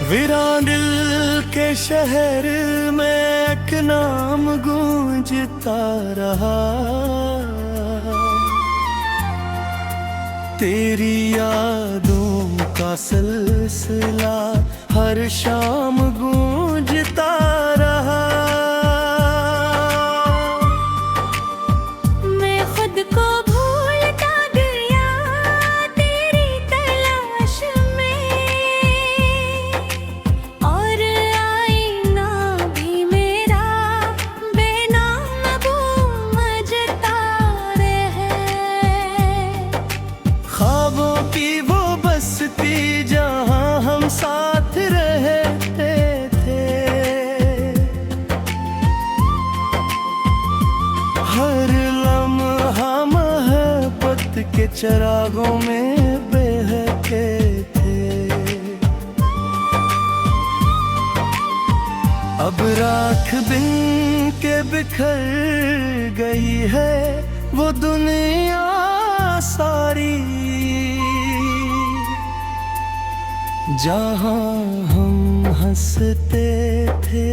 वीरान दिल के शहर में एक नाम गूंजता रहा। तेरी यादों का सिलसिला हर शाम गूंजता रहा। मैं खुद को भूलता गया तेरी तलाश में, और आईना भी मेरा बेनाम गूंजता रहे। ख्वाबों की वो बस्ती जहां हम साथ रहते थे, हर लम्हा मोहब्बत के चिरागों में बहके थे। अब राख बिन के बिखर गई है वो दुनिया सारी, जहां हम हंसते थे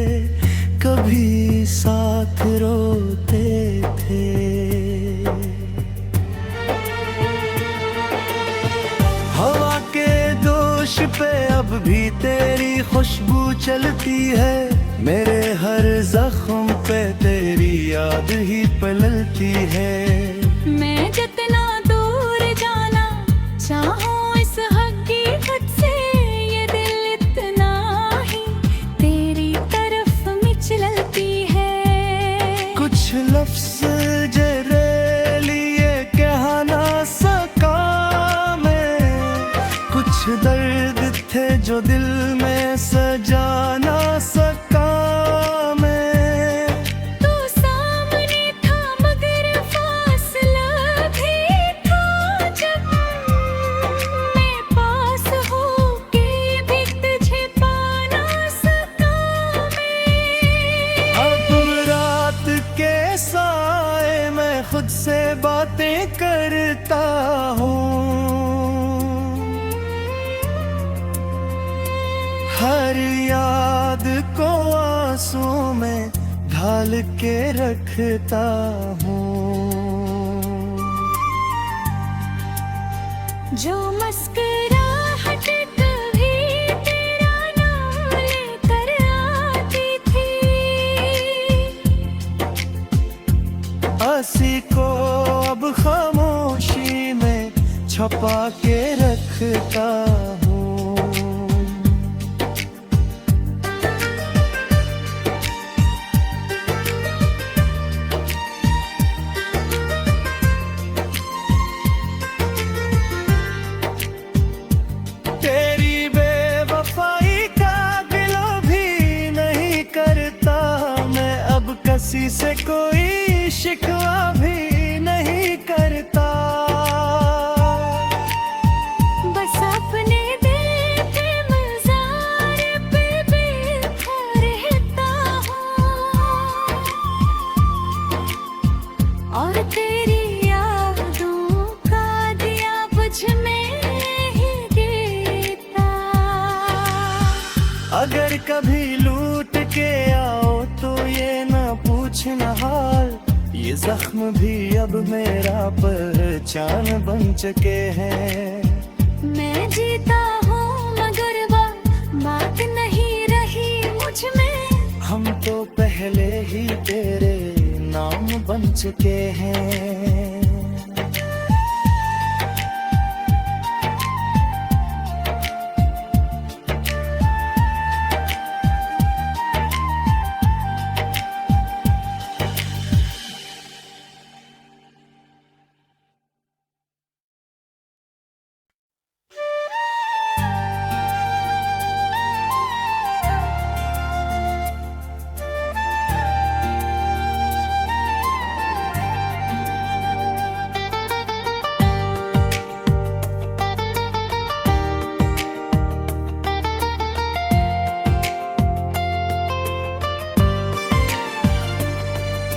कभी साथ रोते थे। हवा के दोष पे अब भी तेरी खुशबू चलती है, मेरे हर जख्म पे तेरी याद ही पलती है। मैं जितना दूर जाना चाहूं इस हकीकत से, ये दिल इतना ही तेरी तरफ मिचलती है। कुछ लफ्ज़ जरे लिए कह ना सका मैं, कुछ दर्द थे जो दिल में सजा ना सका मैं। तू सामने था मगर फासला भी था, जब मैं पास होके भी तुझे पा ना सका मैं। अब रात के साए मैं खुद से बातें करता हूँ, हर याद को आंसू में ढाल के रखता हूँ। जो मुस्कुराहट कभी तेरा नाम लेकर आती थी, हंसी को अब खामोशी में छुपा के रखता हूँ। तेरी बेवफाई का गिला भी नहीं करता मैं, अब किसी से कोई शिकवा भी नहीं करता। बस अपने दिल के मज़ार पे बैठा रहता हूँ, और तेरी यादों का दिया बुझ में ही गिरता। अगर कभी लूट के आओ तो ये ना पूछना हाल, ये जख्म भी अब मेरा पहचान बन चुके हैं। मैं जीता हूँ मगर बात नहीं रही मुझ में, हम तो पहले ही तेरे नाम बन चुके हैं।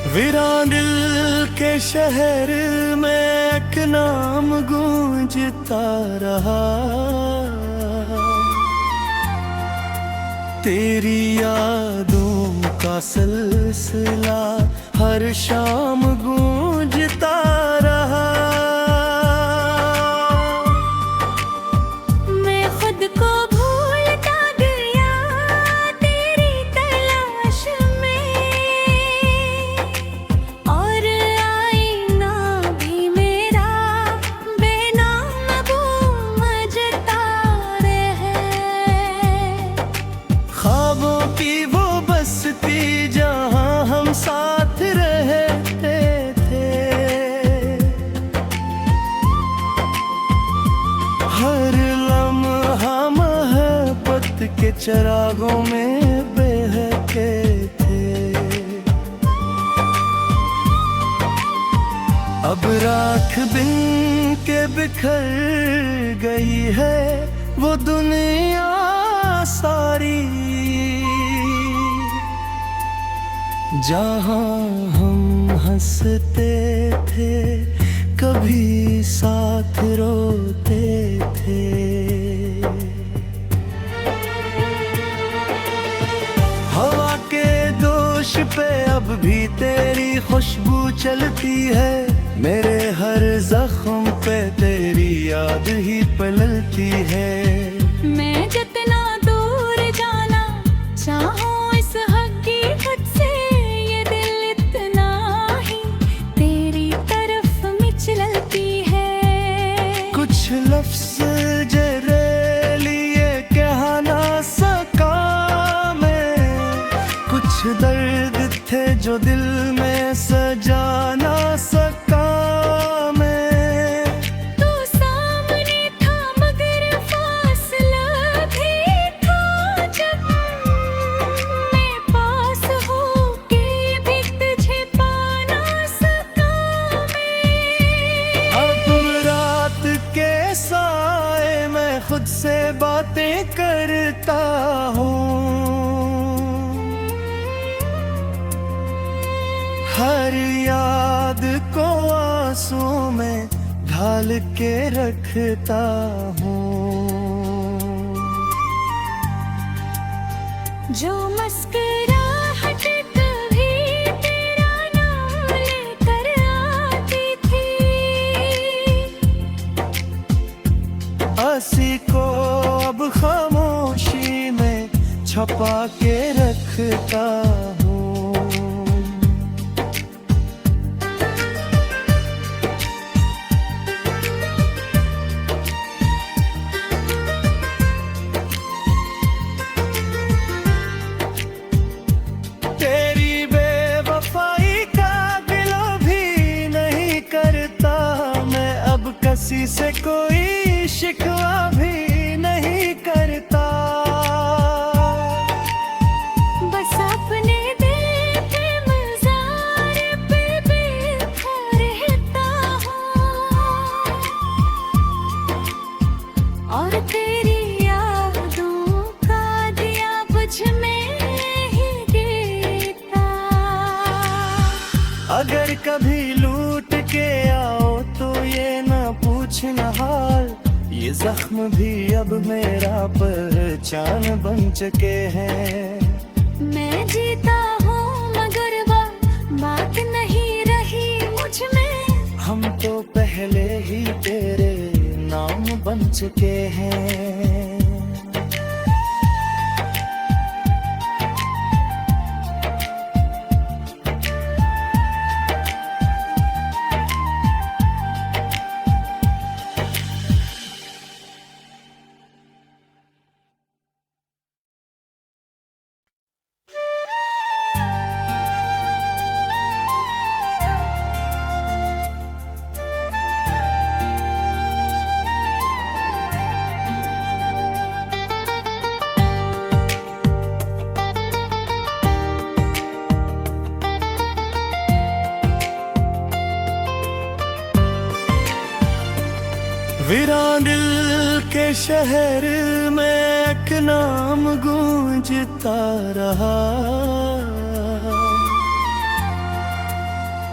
वीरान दिल के शहर में एक नाम गूंजता रहा। तेरी यादों का सिलसिला हर शाम गूंजता रहा। मैं खुद को भूलता गया तेरी तलाश में, और आईना भी मेरा बेनाम गूंजता रहे। ख्वाबों की वो बस्ती जहां हम साथ रहते थे, हर लम्हा मोहब्बत के चिरागों में बहके थे। अब राख बिन के बिखर गई है वो दुनिया सारी, जहां हम हंसते थे कभी साथ रोते थे। हवा के दोष पे अब भी तेरी खुशबू चलती है, मेरे हर जख्म पे तेरी याद ही पलती है। मैं जितना दूर जाना चाहूं इस हकीकत से, ये दिल इतना ही तेरी तरफ मिचलती है। कुछ लफ्ज़ लिए कह ना सका मैं, कुछ दर्द थे जो दिल में सजा ना सका मैं। तू सामने था मगर फासला भी था, जब मैं पास होके भी तुझे पा ना सका मैं। अब रात के साए मैं खुद से बातें करता हूँ, हर याद को आंसू में ढाल के रखता हूँ। जो मुस्कुराहट कभी तेरा नाम लेकर आती थी, हंसी को अब खामोशी में छुपा के रखता हूँ। तेरी बेवफाई का दिल भी नहीं करता मैं, अब किसी से कोई शिकवा भी नहीं करता। बस अपने दिल के मज़ार पे बैठा रहता हूँ, और तेरी यादों का दिया बुझ में ही देता। अगर कभी लूट के आओ तो ये ना पूछना हाल, ये जख्म भी अब मेरा पहचान बन चुके हैं। मैं जीता हूँ मगर बात नहीं रही मुझ में, हम तो पहले ही तेरे नाम बन चुके हैं। वीरान दिल के शहर में एक नाम गूंजता रहा,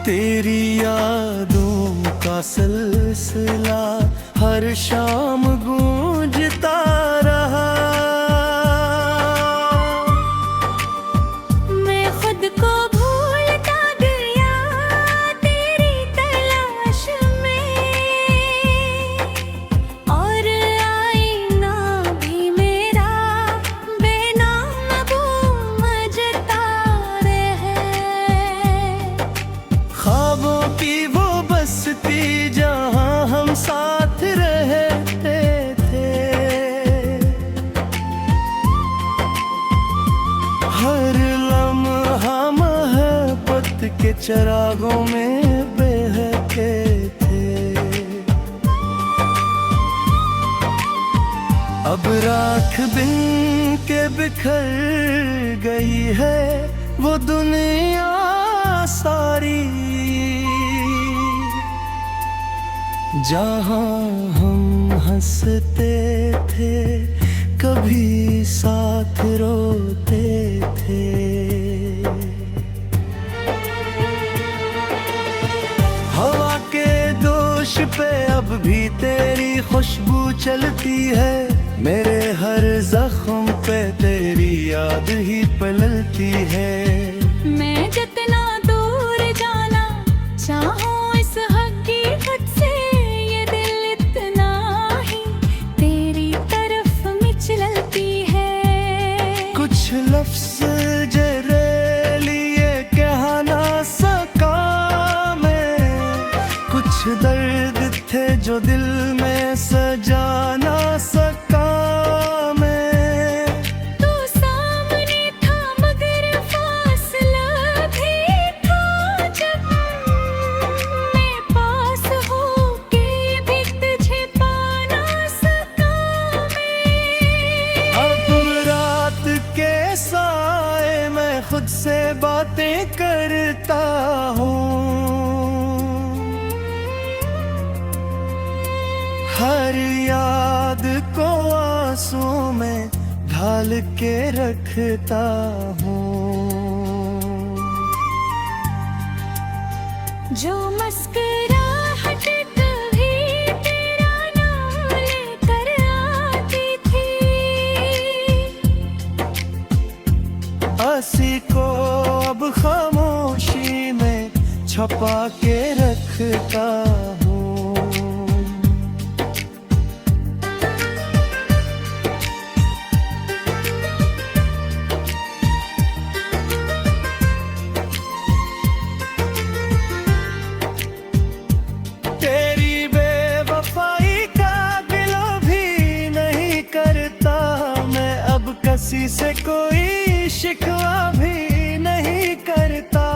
तेरी यादों का सिलसिला हर शाम गूंजता रहा। चिरागों में बहके थे। अब राख बिन के बिखर गई है वो दुनिया सारी, जहाँ हम हंसते थे कभी साथ रोते थे। हवा के दोष पे अब भी तेरी खुशबू चलती है, मेरे हर जख्म पे तेरी याद ही पलती है। मैं जितना दूर जाना चाहूं इस हकीकत से, ये दिल इतना ही तेरी तरफ मिचलती है। कुछ लफ्ज़ जरे लिए कह ना सका मैं, कुछ दर्द थे जो दिल में सजा ना सका मैं। तू सामने था मगर फासला भी था, जब मैं पास होके भी तुझे पा ना सका मैं। अब रात के साए मैं खुद से बातें करता हूँ, हर याद को आंसू में ढाल के रखता हूँ। जो मुस्कुराहट कभी तेरा नाम लेकर आती थी, हंसी को अब खामोशी में छुपा के रखता हूँ। तेरी बेवफाई का गिला भी नहीं करता मैं, अब किसी से कोई शिकवा भी नहीं करता।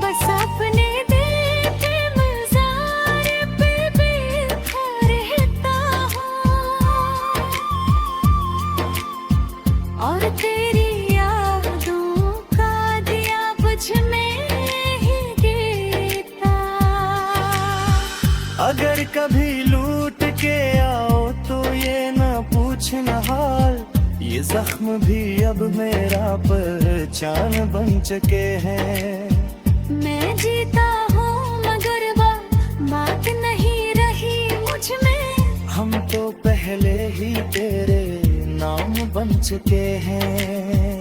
बस अपने दिल के मज़ार पे बैठा रहता हूँ, और तेरी यादों का दिया बुझ में ही गिरता। अगर कभी लूट के आओ तो ये ना पूछना हाल, ये जख्म भी अब मेरा पहचान बन चुके हैं। मैं जीता हूँ मगर बात नहीं रही मुझ में, हम तो पहले ही तेरे नाम बन चुके हैं।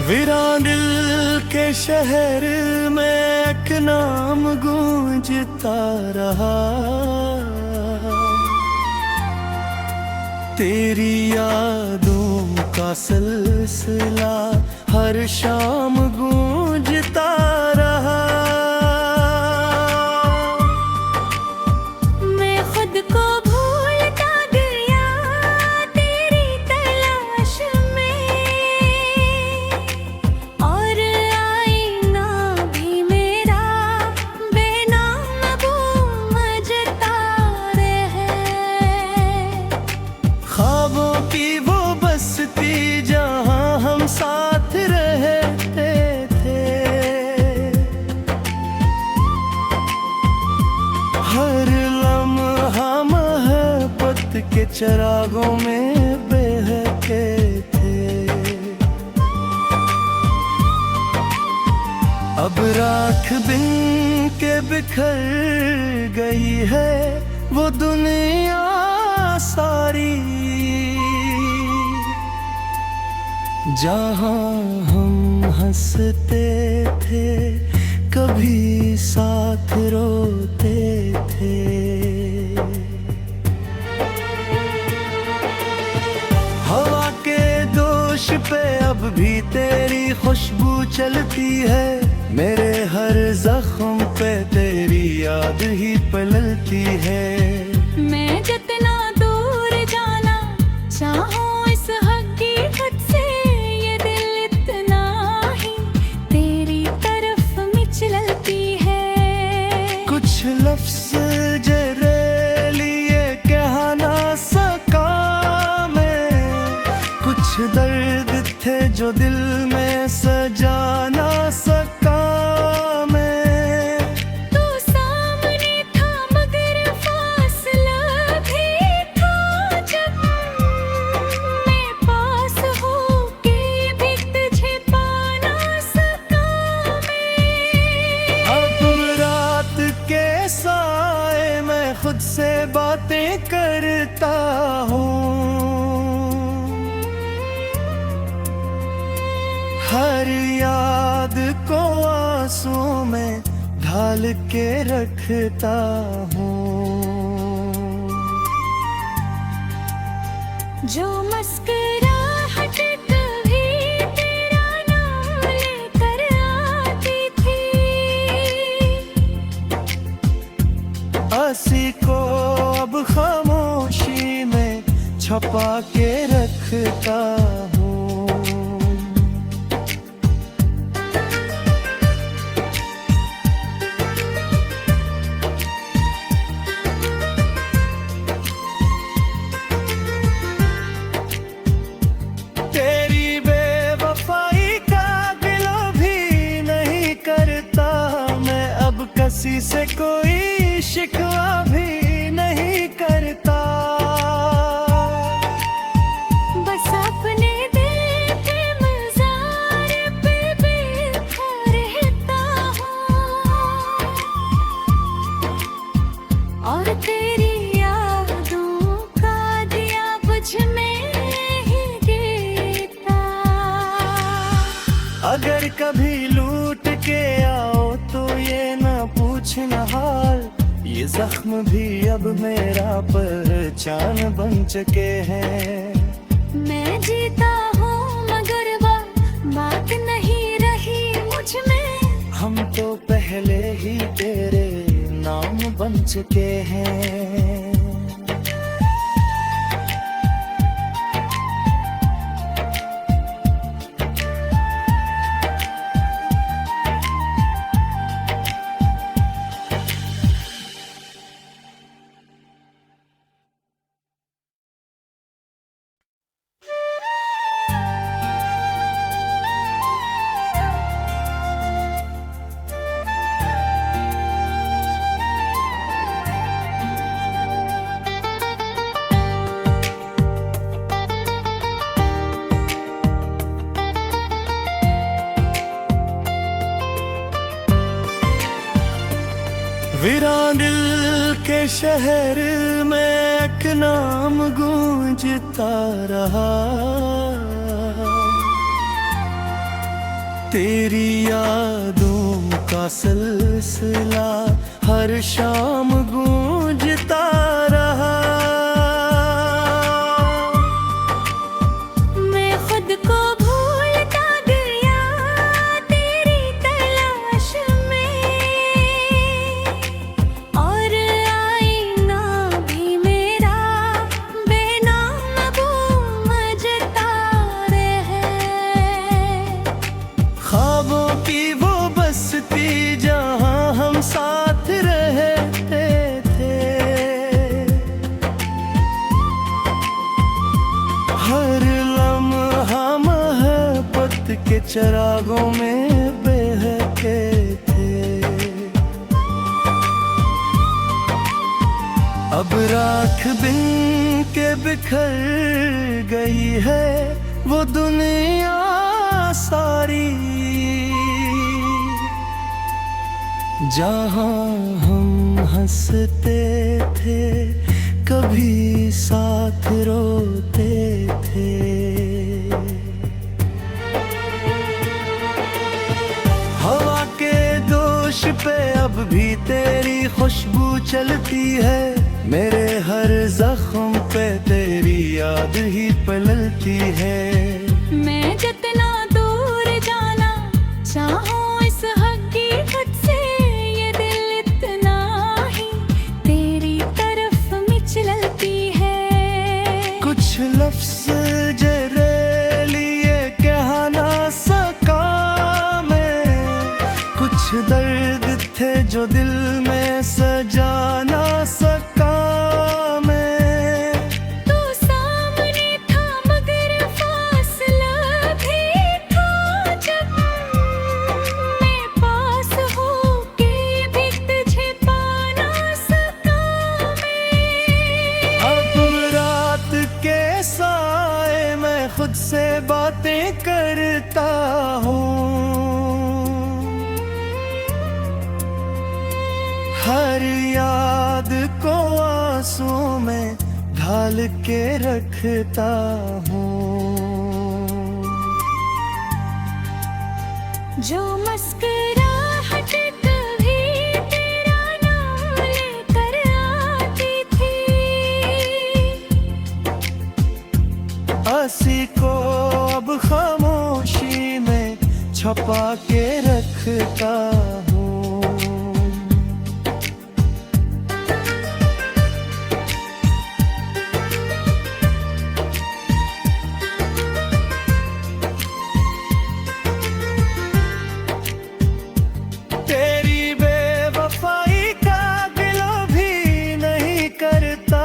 वीरान दिल के शहर में एक नाम गूंजता रहा, तेरी यादों का सिलसिला हर शाम गूंजता रहा। मैं खुद को भूलता गया तेरी तलाश में, और आईना भी मेरा बेनाम गूंजता रहे। ख्वाबों की वो बस्ती जहाँ हम साथ रहते थे, हर लम्हा मोहब्बत के चिरागों में बहके थे। अब अब राख बिन के बिखर गई है वो दुनिया सारी। जहाँ हम हंसते थे कभी साथ रोते थे। हवा के दोष पे अब भी तेरी खुशबू चलती है। मेरे हर जख्म पे तेरी याद ही पलती है। मैं जितना दूर जाना चाहूँ इस हकीकत से, ये दिल इतना ही तेरी तरफ मिचलती है। कुछ लफ्ज़ जरे लिए कह ना सका मैं, कुछ दर्द थे जो दिल में सजा ना सका मैं। तू सामने था मगर फासला भी था जब, मैं पास हो के भी तुझे पा ना सका मैं। अब रात के साए मैं खुद से बातें करता हूँ। हर याद को आंसू में ढाल के रखता हूँ। जो मुस्कुराहट कभी तेरा नाम लेकर आती थी, हंसी को अब खामोशी में छुपा के रखता हूँ। तेरी बेवफाई का गिला भी नहीं करता मैं, अब किसी से कोई शिकवा भी नहीं करता। बस अपने दिल के मज़ार पे बैठा रहता हूँ और तेरी यादों का दिया बुझ में ही गिरता। अगर कभी लूट के आओ तो ये ना पूछना हाल, ये जख्म भी अब मेरा पहचान बन चुके हैं। मैं जीता हूँ मगर बात नहीं रही मुझ में, हम तो पहले ही तेरे नाम बन चुके हैं। वीरान दिल के शहर में एक नाम गूंजता रहा, तेरी यादों का सिलसिला हर शाम गूंजता रहा। मैं खुद को भूलता गया तेरी तलाश में, और आईना भी मेरा बेनाम गूंजता रहे। ख्वाबों की वो बस्ती जहाँ हम साथ रहते थे, हर लम्हा मोहब्बत के चिरागों में बहके थे। अब राख बिन के बिखर गई है वो दुनिया सारी। जहाँ हम हंसते थे कभी साथ रोते थे। हवा के दोष पे अब भी तेरी खुशबू चलती है, मेरे हर जख्म पे तेरी याद ही पलती है। मैं जितना दूर जाना चाहूं इस हकीकत से, ये दिल इतना ही तेरी तरफ मिचलती है। कुछ लफ्ज़ जरे लिए कह ना सका मैं, कुछ दर्द थे जो दिल में सजा ना सका मैं। तू सामने था मगर फासला भी था, जब मैं पास होके भी तुझे पा ना सका मैं। अब रात के साए मैं खुद से बातें करता हूँ, हर याद को आंसू में ढाल के रखता हूँ। जो मुस्कुराहट कभी तेरा नाम लेकर आती थी, हंसी को अब खामोशी में छुपा के रखता हूँ। तेरी बेवफाई का गिला भी नहीं करता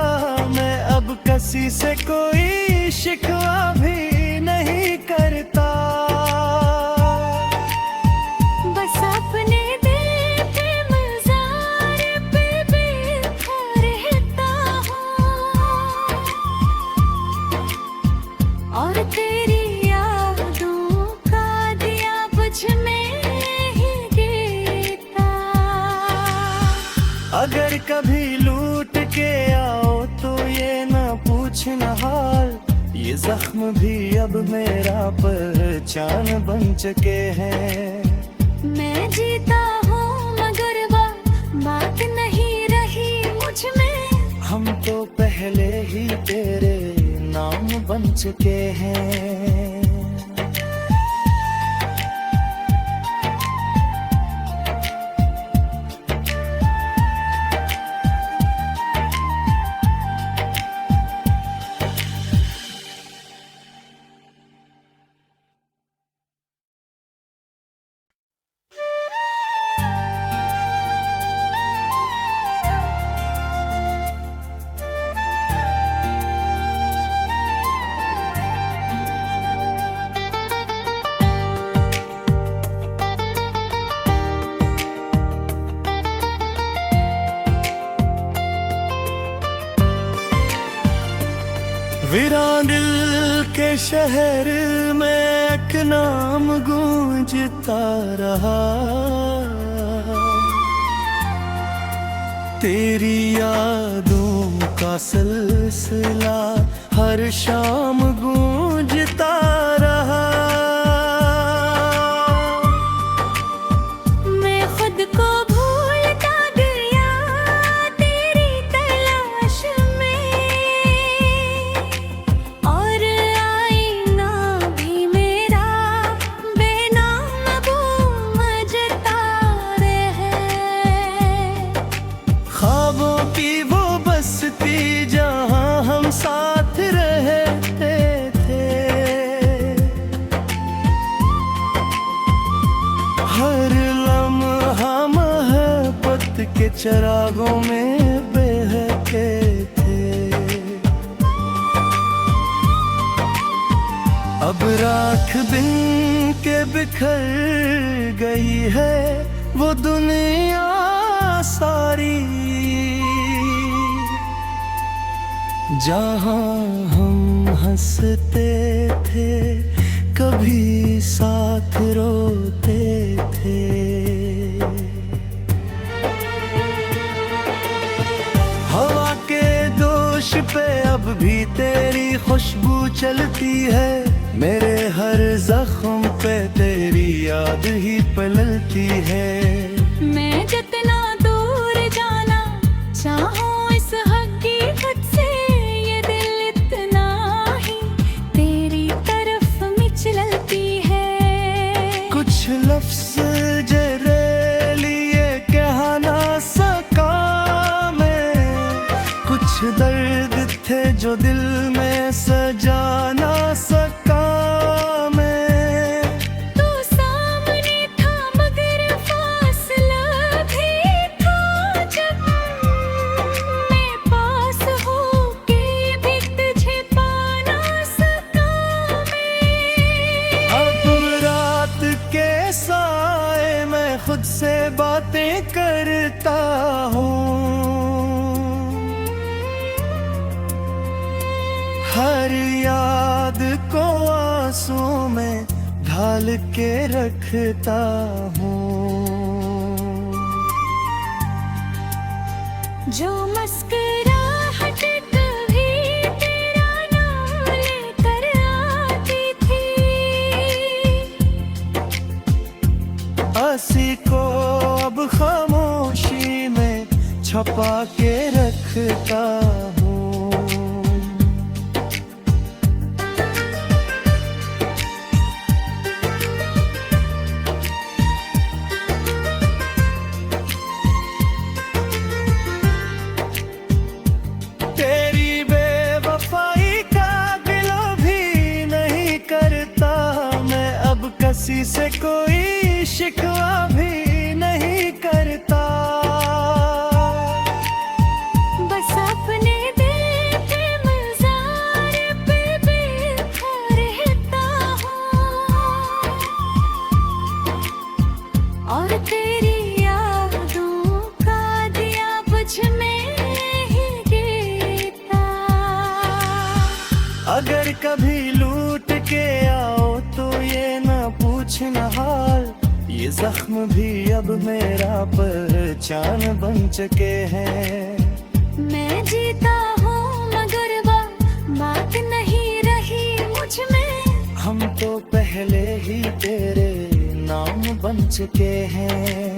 मैं, अब किसी से कोई शिकवा भी नहीं करता। बस अपने दिल के मज़ार पे बैठा रहता हूँ, और तेरी यादों का दिया बुझ में ही गिरता। अगर कभी लूट के आओ तो ये ना पूछना हाल, ये जख्म भी अब मेरा पहचान बन चुके हैं। मैं जीता हूँ मगर बात नहीं रही मुझ में, हम तो पहले ही तेरे नाम बन चुके हैं। वीरान दिल के शहर में एक नाम गूंजता रहा, तेरी यादों का सिलसिला हर शाम गूंजता रहा। मैं खुद को भूलता गया तेरी तलाश में, और आईना भी मेरा बेनाम बूझता रहे। ख्वाबों की वो बस्ती जहाँ हम साथ रहते थे, हर लम्हा मोहब्बत के चिरागों में बहके थे। अब राख बिन के बिखर गई है वो दुनिया सारी, जहाँ हम हंसते थे कभी साथ रोते थे। अब भी तेरी खुशबू चलती है, मेरे हर जख्म पे तेरी याद ही पलती है। मैं जितना दूर जाना चाहूँ इस हकीकत से, ये दिल इतना ही तेरी तरफ मिचलती है। कुछ लफ्ज़ जरे लिए कह ना सका मैं, कुछ दर्द थे जो दिल में सजा ना सका मैं। तू सामने था मगर फासला भी था, जब मैं पास हो के भी तुझे पा ना सका मैं। अब रात के साए मैं खुद से बातें करता हूँ, हर याद को आंसू में ढाल के रखता हूँ। जो मुस्कुराहट कभी तेरा नाम लेकर आती थी, हंसी को अब खामोशी में छुपा के रखता हूँ। तेरी बेवफाई का गिला भी नहीं करता मैं, अब किसी से कोई शिकवा भी नहीं करता। बस अपने दिल के मज़ार पे बैठा रहता हूँ, और तेरी यादों का दिया बुझ में ही गिरता। अगर कभी लूट के आओ तो ये ना पूछना हाल, ये जख्म भी अब मेरा पहचान बन चुके हैं। मैं जीता हूँ मगर बात नहीं रही मुझ में, हम तो पहले ही तेरे नाम बन चुके हैं।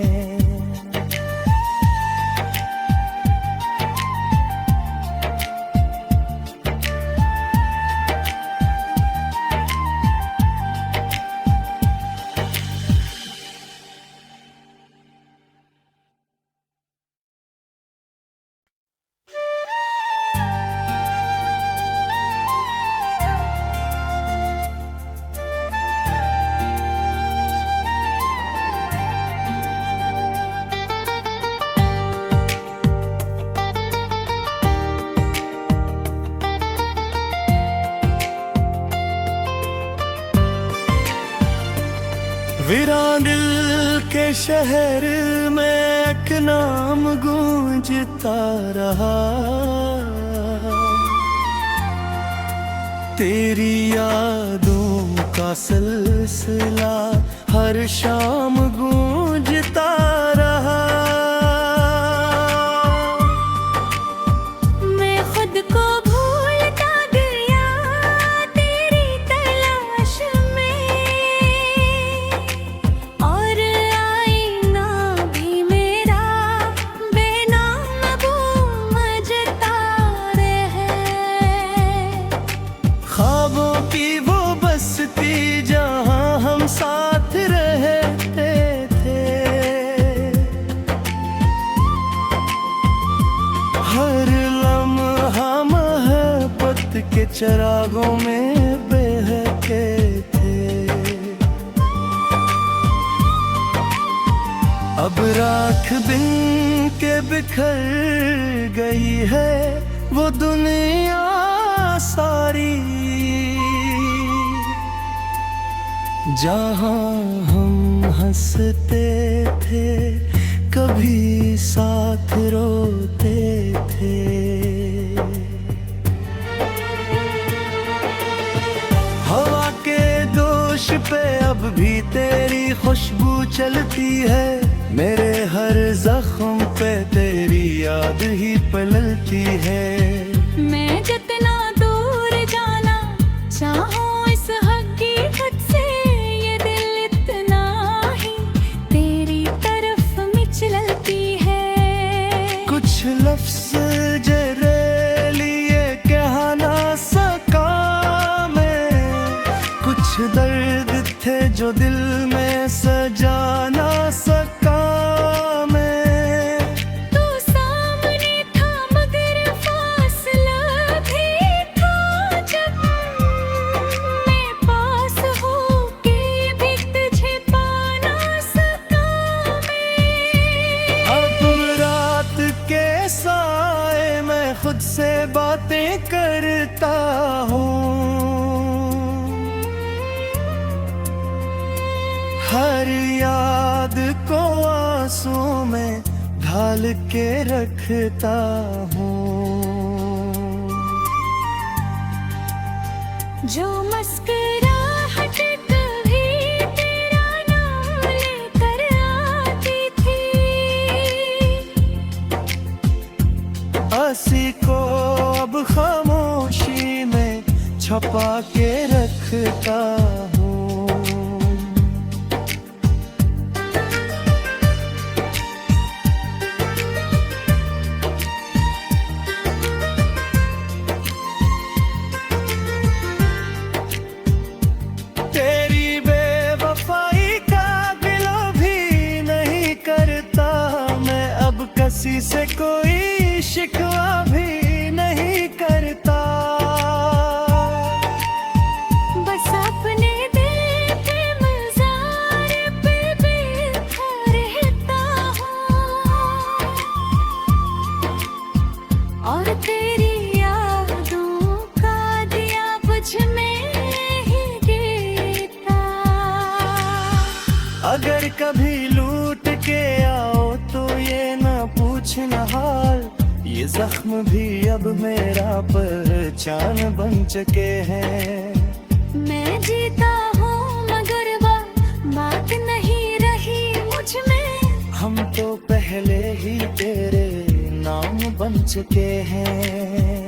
वीरान दिल के शहर में एक नाम गूंजता रहा, तेरी यादों का सिलसिला हर शाम गूंजता रहा। मैं खुद को भूलता गया तेरी तलाश में, और आईना भी मेरा बेनाम गूंजता रहे। ख्वाबों की वो बस्ती जहां हम साथ रहते थे, हर लम्हा मोहब्बत के चिरागों में बहके थे। अब राख बिन के बिखर गई है वो दुनिया सारी, जहां हम हंसते थे कभी साथ रोते थे। हवा के दोष पे अब भी तेरी खुशबू चलती है, मेरे हर जख्म पे तेरी याद ही पलती है। मैं जितना लफ्ज जरे लिए कह ना सका मैं, कुछ दर्द थे जो दिल में सजा ना सका मैं। तू सामने था मगर फासला भी था जब, मैं पास होके भी तुझे पा ना सका मैं। अब रात के साए मैं खुद से बातें करता हूँ, हर याद को आंसू में ढाल के रखता हूँ। जो मुस्कुराहट कभी तेरा नाम लेकर आती थी, हंसी को अब खामोशी में छुपा के रखता हूँ। तेरी बेवफाई का गिला भी नहीं करता मैं, अब किसी से कोई शिकवा भी नहीं करता। बस अपने दिल के मज़ार पे बैठा रहता हूँ, और तेरी यादों का दिया बुझ में ही गिरता। अगर कभी लूट के आओ तो ये ना पूछना हाल, ये जख्म भी अब मेरा पहचान बन चुके हैं। मैं जीता हूँ मगर बात नहीं रही मुझ में, हम तो पहले ही तेरे नाम बन चुके हैं।